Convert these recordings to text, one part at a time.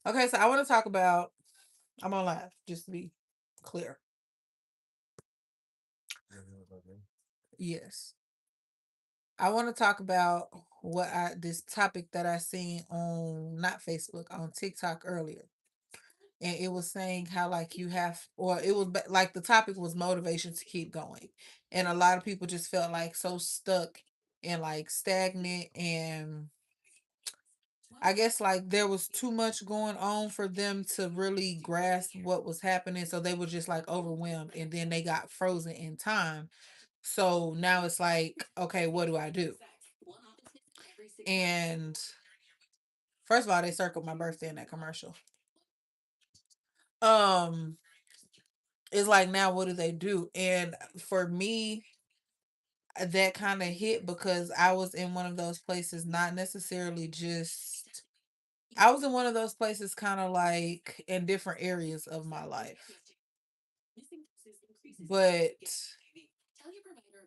Okay, so I want to talk about. I'm on live, just to be clear. Yes, I want to talk about this topic that I seen on not Facebook on TikTok earlier, and it was saying how like you have, or it was like the topic was motivation to keep going, and a lot of people just felt like so stuck and like stagnant and I guess like there was too much going on for them to really grasp what was happening. So they were just like overwhelmed and then they got frozen in time. So now it's like, okay, what do I do? And first of all, they circled my birthday in that commercial. Um, it's like now what do they do? And for me, that kind of hit because I was in one of those places, not necessarily just I was in one of those places kind of like in different areas of my life. But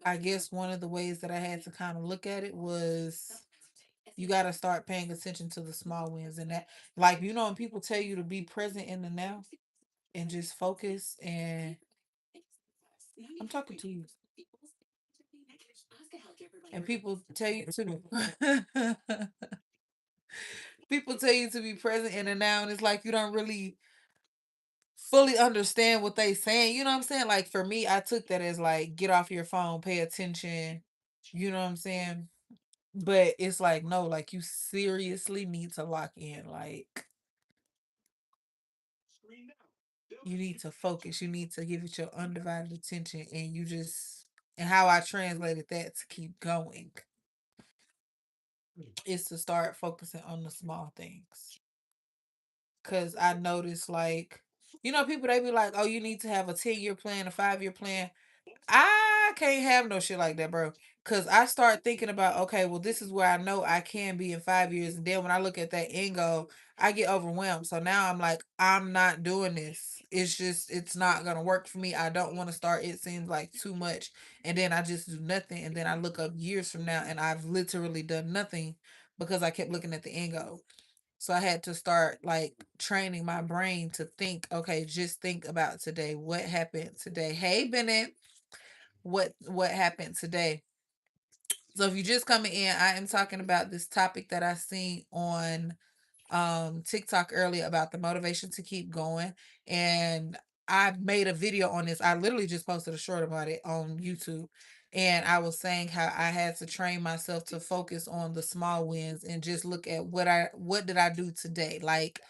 I guess one of the ways that I had to kind of look at it was you got to start paying attention to the small wins and that like when people tell you to be present in the now and just focus and I'm talking to you and people tell you to people tell you to be present in the now and it's like you don't really fully understand what they saying. You know what I'm saying? Like for me, I took that as like get off your phone, pay attention. You know what I'm saying? But it's like no, like you seriously need to lock in. Like you need to focus. You need to give it your undivided attention, and you just and how I translated that to keep going is to start focusing on the small things. Cause I noticed like people they be like, oh, you need to have a 10-year plan, a 5-year plan. I can't have no shit like that, bro. Cause I start thinking about, okay, well, this is where I know I can be in 5 years. And then when I look at that end goal, I get overwhelmed. So now I'm like, I'm not doing this. It's not gonna work for me. I don't want to start. It seems like too much. And then I just do nothing. And then I look up years from now and I've literally done nothing because I kept looking at the end goal. So I had to start like training my brain to think, okay, just think about today. What happened today? Hey, Bennett, what happened today? So if you just coming in, I am talking about this topic that I seen on TikTok earlier about the motivation to keep going. And I made a video on this. I literally just posted a short about it on YouTube. And I was saying how I had to train myself to focus on the small wins and just look at what did I do today. Like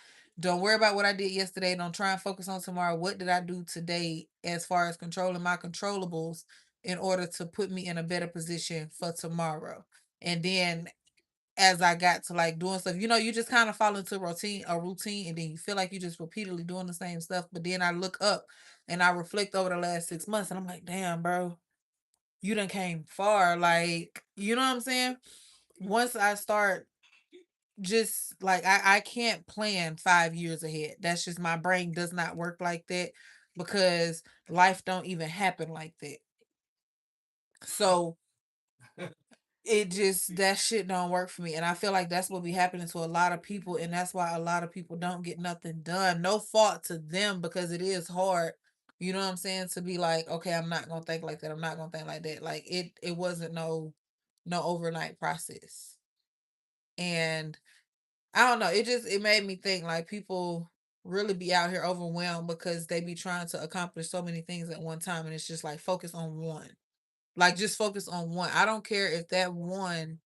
don't worry about what I did yesterday. Don't try and focus on tomorrow. What did I do today as far as controlling my controllables in order to put me in a better position for tomorrow? And then as I got to like doing stuff, you just kind of fall into a routine, and then you feel like you just repeatedly doing the same stuff. But then I look up and I reflect over the last 6 months, and I'm like, damn, bro, you done came far. Like, you know what I'm saying? Once I start just like I can't plan 5 years ahead. That's just my brain does not work like that because life don't even happen like that. So it just that shit don't work for me. And I feel like that's what be happening to a lot of people. And that's why a lot of people don't get nothing done. No fault to them because it is hard. You know what I'm saying? To be like, okay, I'm not gonna think like that. I'm not gonna think like that. Like it wasn't no overnight process. And I don't know. It made me think like people really be out here overwhelmed because they be trying to accomplish so many things at one time. And it's just like focus on one. Like just focus on one. I don't care if that one.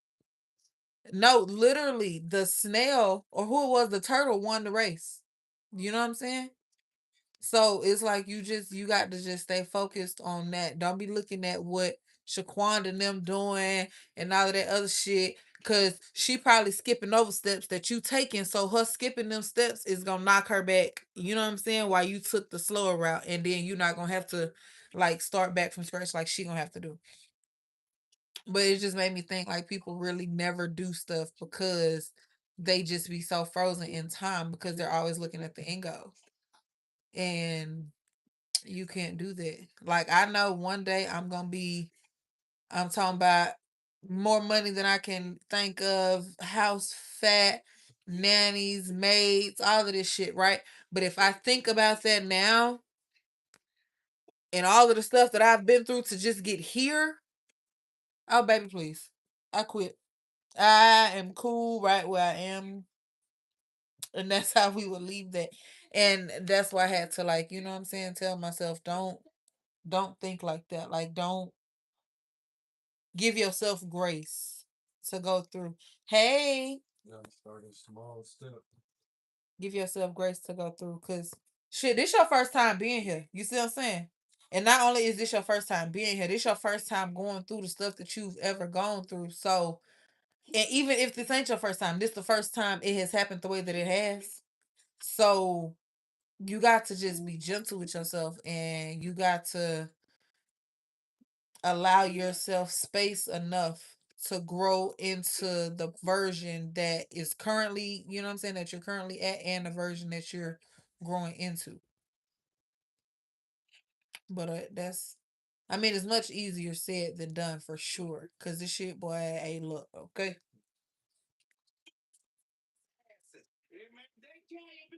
No, literally, the snail or who it was, the turtle won the race. You know what I'm saying? So it's like you got to just stay focused on that. Don't be looking at what Shaquanda and them doing and all of that other shit. Cause she probably skipping over steps that you taking. So her skipping them steps is gonna knock her back. You know what I'm saying? While you took the slower route, and then you're not gonna have to like start back from scratch like she gonna have to do. But it just made me think like people really never do stuff because they just be so frozen in time because they're always looking at the end goal. And you can't do that. Like I know one day I'm talking about more money than I can think of, house fat, nannies, maids, all of this shit, right? But if I think about that now and all of the stuff that I've been through to just get here, oh baby, please. I quit. I am cool right where I am. And that's how we would leave that. And that's why I had to, like, you know what I'm saying, tell myself, don't think like that. Like, don't give yourself grace to go through. Hey, give yourself grace to go through. Cause shit, this your first time being here. You see what I'm saying? And not only is this your first time being here, this your first time going through the stuff that you've ever gone through. So, and even if this ain't your first time, this the first time it has happened the way that it has. So you got to just be gentle with yourself, and you got to allow yourself space enough to grow into the version that is currently, you know what I'm saying, that you're currently at, and the version that you're growing into. But that's, I mean, it's much easier said than done for sure. Cause this shit, boy, hey, look, okay.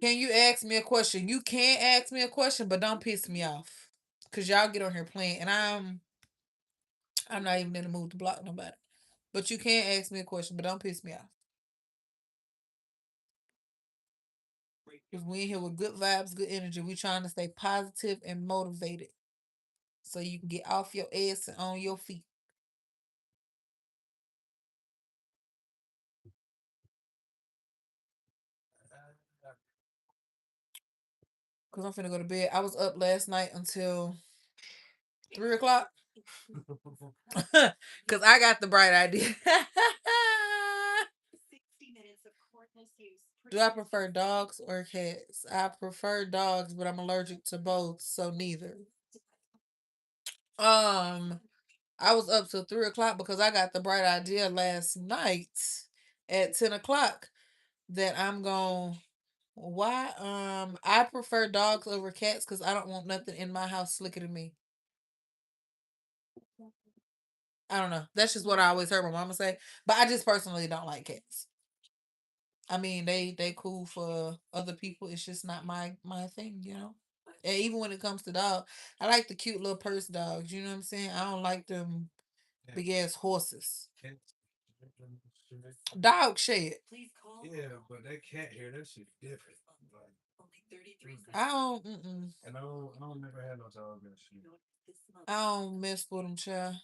Can you ask me a question? You can ask me a question, but don't piss me off. Cause y'all get on here playing, and I'm not even in the mood to block nobody. But you can ask me a question, but don't piss me off. Because we in here with good vibes, good energy. We trying to stay positive and motivated so you can get off your ass and on your feet. Because I'm finna go to bed. I was up last night until 3 o'clock. Because I got the bright idea. Do I prefer dogs or cats? I prefer dogs, but I'm allergic to both, so neither. Um, I was up till 3 o'clock because I got the bright idea last night at 10 o'clock that I'm going. Why? I prefer dogs over cats because I don't want nothing in my house slicker than me. I don't know. That's just what I always heard my mama say. But I just personally don't like cats. I mean, they cool for other people. It's just not my thing, you know. And even when it comes to dogs, I like the cute little purse dogs. You know what I'm saying? I don't like them big ass horses. Dog shit. I don't. Mm-mm. I don't mess with them, child.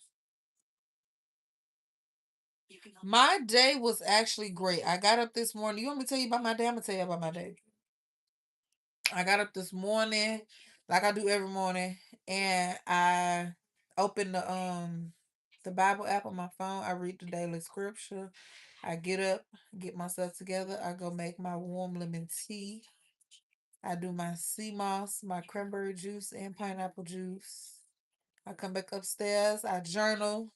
My day was actually great. I got up this morning. You want me to tell you about my day? I'm gonna tell you about my day. I got up this morning, like I do every morning, and I opened the Bible app on my phone. I read the daily scripture. I get up, get myself together. I go make my warm lemon tea. I do my sea moss, my cranberry juice, and pineapple juice. I come back upstairs. I journal,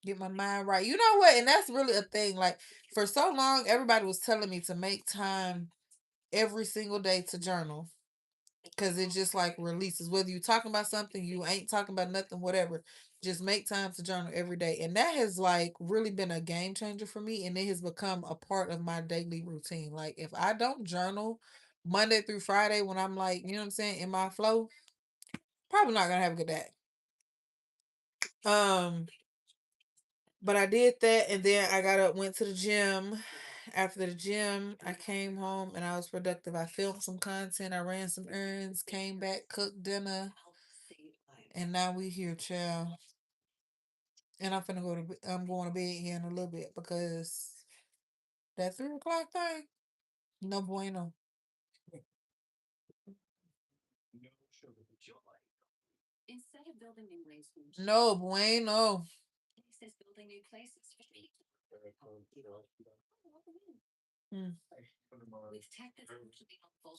get my mind right. You know what? And that's really a thing. Like, for so long, everybody was telling me to make time every single day to journal. Cause it just like releases. Whether you talking about something, you ain't talking about nothing, whatever. Just make time to journal every day. And that has like really been a game changer for me. And it has become a part of my daily routine. Like, if I don't journal Monday through Friday when I'm like, you know what I'm saying, in my flow, probably not gonna have a good day. Um, but I did that, and then I got up, went to the gym. After the gym, I came home and I was productive. I filmed some content, I ran some errands, came back, cooked dinner, and now we here, child. And I'm going to bed here in a little bit because that 3 o'clock thing, no bueno. No bueno. Mm.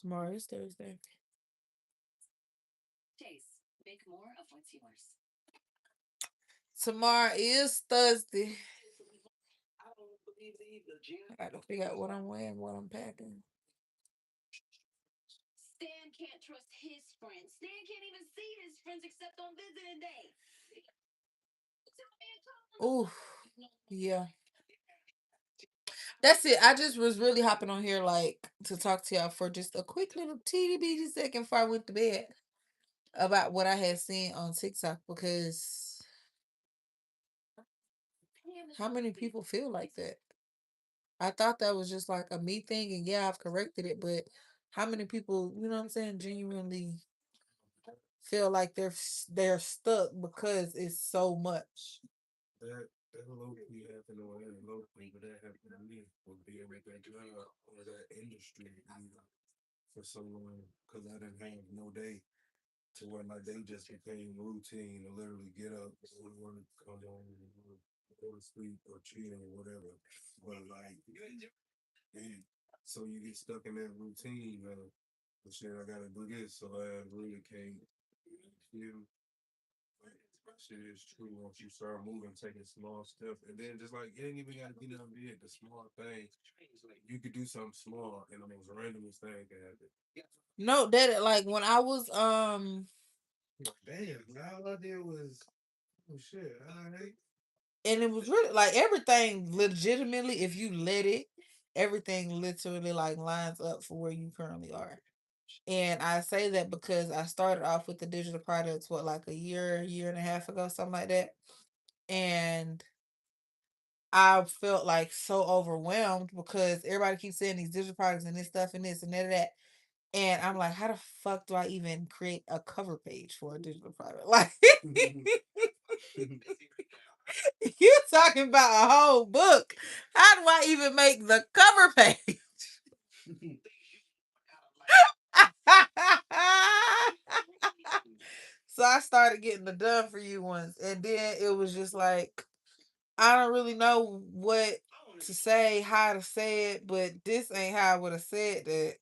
Tomorrow is Thursday. Tomorrow is Thursday. I got to figure out what I'm wearing, what I'm packing. Ooh, yeah. That's it. I just was really hopping on here like to talk to y'all for just a quick little teeny bitty second before I went to bed about what I had seen on TikTok because how many people feel like that? I thought that was just like a me thing, and yeah, I've corrected it, but how many people, you know what I'm saying, genuinely feel like they're stuck because it's so much. That low key happened on that low key, but that happened to me with being at that job or that industry for so long because I didn't have no day to where my day just became routine to literally get up, go to work, come home, go to sleep or chill or whatever. But like, yeah, so you get stuck in that routine. But shit, I gotta do this, so I really can't feel. Shit is true. Once you start moving, taking small steps, and then just like you ain't even gotta be nothing big. The small things, you could do something small, and the most randomest thing can happen. No, that like when I was damn, all I did was oh shit, all right. And it was really like everything legitimately, if you let it, everything literally like lines up for where you currently are. And I say that because I started off with the digital products, what, like a year and a half ago, something like that. And I felt like so overwhelmed because everybody keeps saying these digital products and this stuff and this and that. And I'm like, how the fuck do I even create a cover page for a digital product? Like, you talking about a whole book. How do I even make the cover page? So I started getting the done for you ones. And then it was just like, I don't really know what to say, how to say it, but this ain't how I would have said that.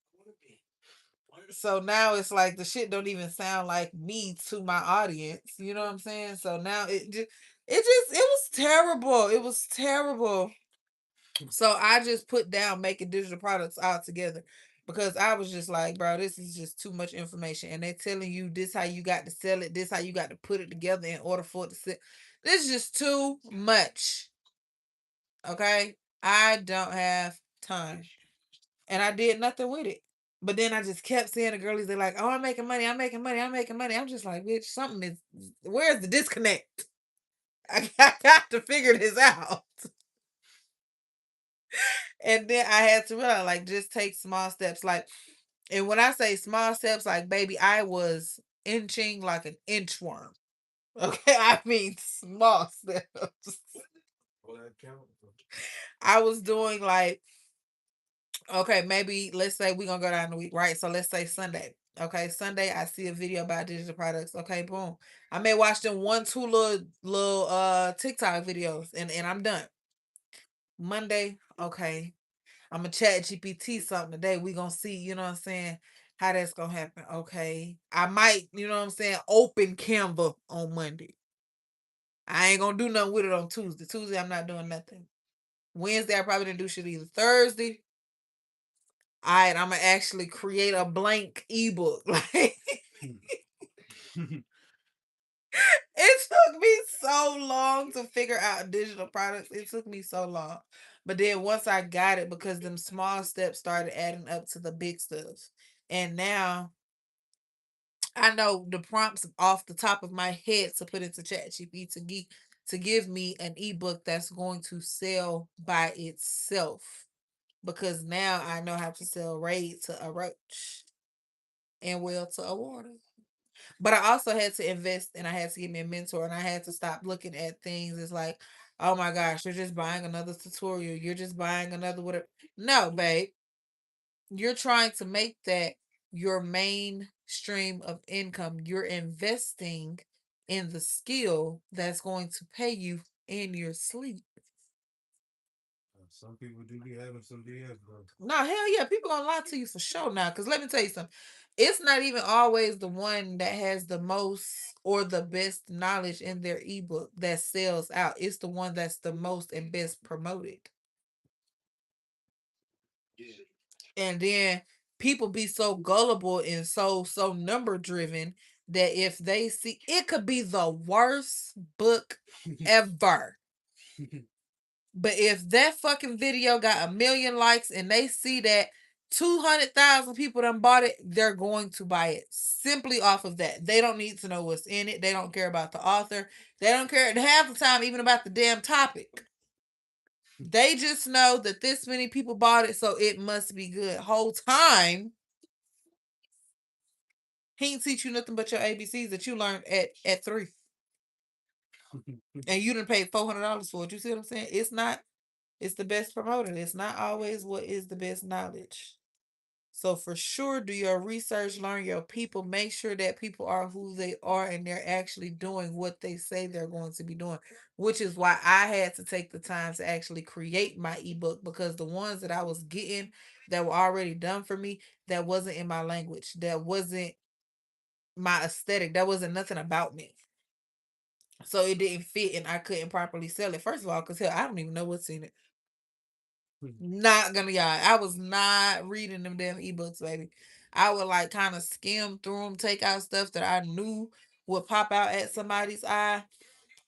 So now it's like the shit don't even sound like me to my audience. You know what I'm saying? So now it was terrible. It was terrible. So I just put down making digital products all together because I was just like, bro, this is just too much information. And they're telling you this how you got to sell it, this how you got to put it together in order for it to sell. This is just too much. Okay? I don't have time. And I did nothing with it. But then I just kept seeing the girlies, they're like, oh, I'm making money, I'm making money, I'm making money. I'm just like, bitch, something is, where's the disconnect? I got to figure this out. And then I had to realize, like, just take small steps. Like, and when I say small steps, like, baby, I was inching like an inchworm. Okay, I mean small steps. I was doing like, okay, maybe let's say we're gonna go down the week, right? So let's say Sunday. Okay, Sunday I see a video about digital products. Okay, boom. I may watch them 1, 2 little TikTok videos and I'm done. Monday, okay. I'm gonna chat GPT something today. We gonna see, you know what I'm saying, how that's gonna happen. Okay. I might, you know what I'm saying, open Canva on Monday. I ain't gonna do nothing with it on Tuesday. Tuesday, I'm not doing nothing. Wednesday, I probably didn't do shit either. Thursday, all right, I'm gonna actually create a blank ebook. Like it took me so long to figure out digital products. It took me so long. But then once I got it, because them small steps started adding up to the big stuff. And now I know the prompts off the top of my head to put into ChatGPT to give me an ebook that's going to sell by itself. Because now I know how to sell Raid to a roach and well to a water. But I also had to invest and I had to get me a mentor and I had to stop looking at things as like, oh my gosh, you're just buying another tutorial. You're just buying another whatever. No, babe. You're trying to make that your main stream of income. You're investing in the skill that's going to pay you in your sleep. Some people do be having some BS, bro. No, hell yeah. People gonna lie to you for sure now. Cause let me tell you something. It's not even always the one that has the most or the best knowledge in their ebook that sells out. It's the one that's the most and best promoted. And then people be so gullible and so number driven that if they see it could be the worst book ever. But if that fucking video got 1 million likes and they see that 200,000 people done bought it, they're going to buy it simply off of that. They don't need to know what's in it. They don't care about the author. They don't care half the time even about the damn topic. They just know that this many people bought it, so it must be good. Whole time, he ain't teach you nothing but your ABCs that you learned at 3. And you didn't pay $400 for it. You see what I'm saying? It's the best promoter. It's not always what is the best knowledge. So for sure, do your research, learn your people, make sure that people are who they are and they're actually doing what they say they're going to be doing, which is why I had to take the time to actually create my ebook, because the ones that I was getting that were already done for me, that wasn't in my language, that wasn't my aesthetic, that wasn't nothing about me. So it didn't fit and I couldn't properly sell it. First of all, because hell, I don't even know what's in it. Not gonna lie. I was not reading them damn ebooks, baby. I would like kind of skim through them, take out stuff that I knew would pop out at somebody's eye,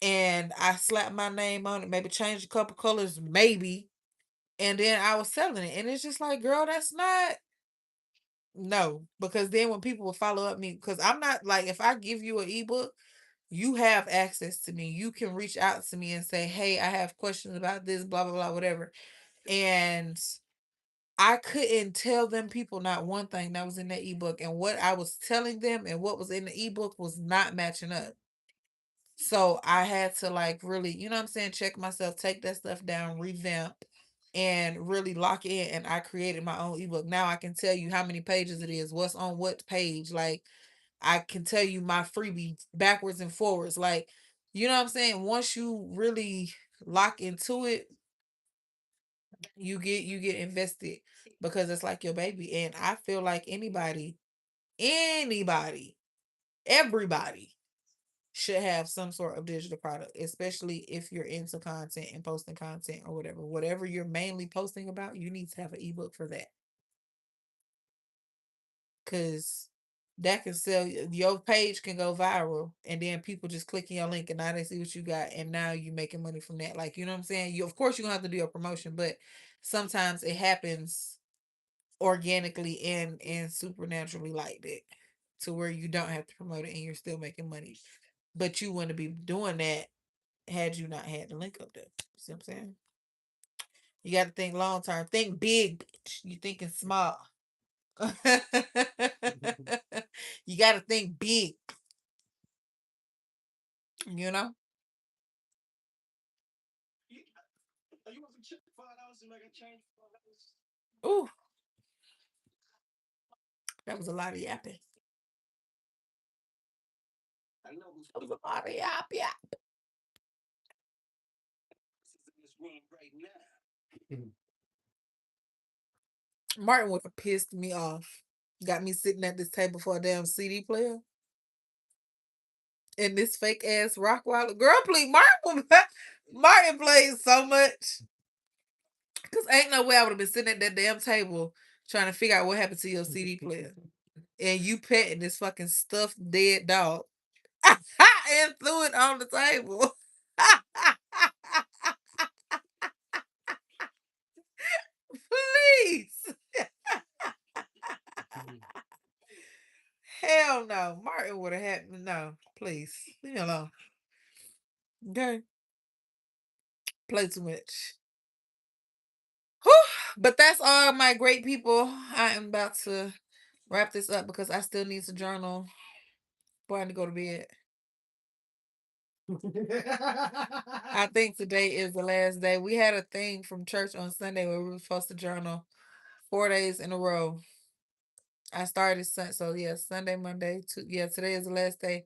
and I slapped my name on it, maybe change a couple colors, maybe, and then I was selling it. And it's just like, girl, that's not no, because then when people will follow up me, because I'm not like, if I give you an ebook, you have access to me. You can reach out to me and say, hey, I have questions about this, blah, blah, blah, whatever. And I couldn't tell them people not one thing that was in the ebook, and what I was telling them and what was in the ebook was not matching up. So I had to like really, you know what I'm saying, check myself, take that stuff down, revamp, and really lock in. And I created my own ebook. Now I can tell you how many pages it is, what's on what page. Like I can tell you my freebie backwards and forwards. Like, you know what I'm saying? Once you really lock into it, you get invested because it's like your baby. And I feel like anybody, everybody should have some sort of digital product, especially if you're into content and posting content or whatever. Whatever you're mainly posting about, you need to have an ebook for that. Cause that can sell, your page can go viral, and then people just clicking your link and now they see what you got, and now you making money from that. Like, you know what I'm saying? You, of course, you're gonna have to do a promotion, but sometimes it happens organically and supernaturally like that, to where you don't have to promote it and you're still making money. But you wouldn't be doing that had you not had the link up there. See what I'm saying? You got to think long term. Think big, bitch. You thinking small. You got to think big. You know. Ooh, that was a lot of yapping. That was a lot of yap. Martin would have pissed me off. Got me sitting at this table for a damn CD player and this fake ass rock wallet. Girl, please, Martin plays so much. Cause ain't no way I would have been sitting at that damn table trying to figure out what happened to your CD player. And you petting this fucking stuffed dead dog and threw it on the table. Please. Hell no. Martin would have had no. Please. Leave me alone. Okay. Play too much. Whew. But that's all, my great people. I am about to wrap this up because I still need to journal before I need to go to bed. I think today is the last day. We had a thing from church on Sunday where we were supposed to journal 4 days in a row. I started so yeah, Sunday, Monday, yeah, today is the last day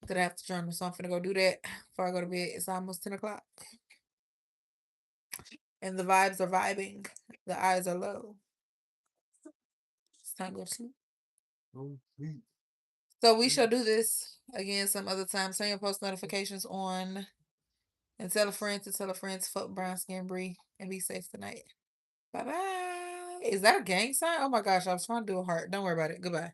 that I have to journal. So I'm gonna go do that before I go to bed. It's almost 10 o'clock. And the vibes are vibing. The eyes are low. It's time to go to sleep. So we shall do this again some other time. Turn your post notifications on and tell a friend to tell a friend to fuck brown skin Bree and be safe tonight. Bye bye. Is that a gang sign? Oh my gosh, I was trying to do a heart. Don't worry about it. Goodbye.